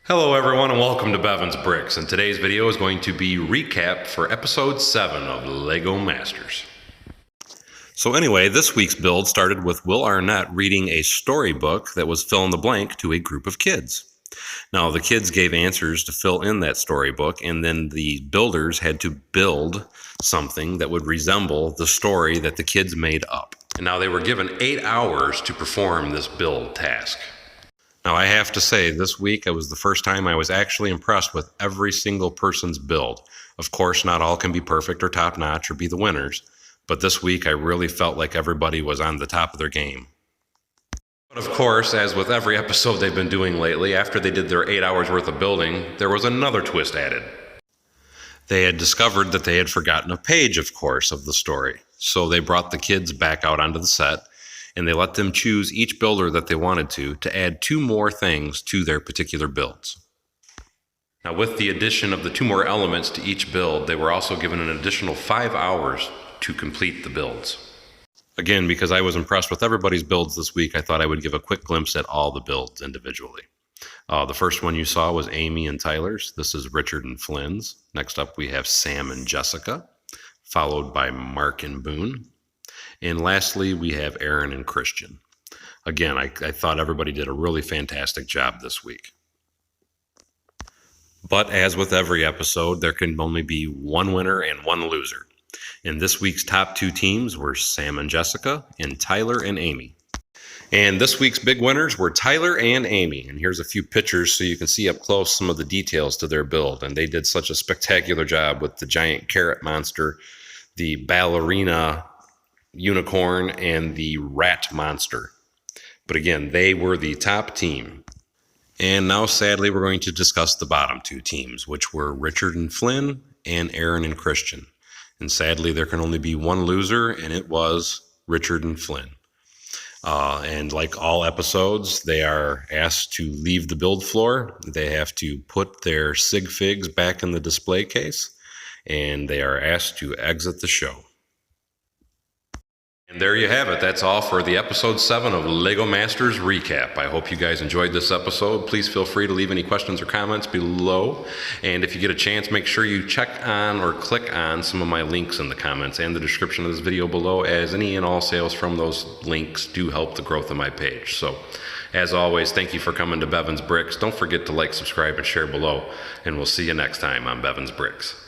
Hello everyone and welcome to Bevins Bricks, and today's video is going to be recap for episode 7 of LEGO Masters. So anyway, this week's build started with Will Arnett reading a storybook that was fill in the blank to a group of kids. Now the kids gave answers to fill in that storybook, and then the builders had to build something that would resemble the story that the kids made up. And now they were given 8 hours to perform this build task. Now I have to say, this week it was the first time I was actually impressed with every single person's build. Of course, not all can be perfect or top-notch or be the winners, but this week I really felt like everybody was on the top of their game. But of course, as with every episode they've been doing lately, after they did their 8 hours worth of building, there was another twist added. They had discovered that they had forgotten a page, of course, of the story. So they brought the kids back out onto the set, and they let them choose each builder that they wanted to add 2 more things to their particular builds. Now with the addition of the 2 more elements to each build, they were also given an additional 5 hours to complete the builds. Again, because I was impressed with everybody's builds this week, I thought I would give a quick glimpse at all the builds individually. The first one you saw was Amy and Tyler's. This is Richard and Flynn's. Next up we have Sam and Jessica, followed by Mark and Boone. And lastly, we have Aaron and Christian. Again, I thought everybody did a really fantastic job this week. But as with every episode, there can only be one winner and one loser. And this week's top 2 teams were Sam and Jessica and Tyler and Amy. And this week's big winners were Tyler and Amy. And here's a few pictures so you can see up close some of the details to their build. And they did such a spectacular job with the giant carrot monster, the ballerina unicorn, and the rat monster. But again, they were the top team. And now sadly we're going to discuss the bottom 2 teams, which were Richard and Flynn and Aaron and Christian. And sadly there can only be one loser, and it was Richard and Flynn. And like all episodes, they are asked to leave the build floor. They have to put their sig figs back in the display case, and they are asked to exit the show. And there you have it. That's all for the episode 7 of LEGO Masters Recap. I hope you guys enjoyed this episode. Please feel free to leave any questions or comments below. And if you get a chance, make sure you check on or click on some of my links in the comments and the description of this video below, as any and all sales from those links do help the growth of my page. So, as always, thank you for coming to Bevins Bricks. Don't forget to like, subscribe, and share below. And we'll see you next time on Bevins Bricks.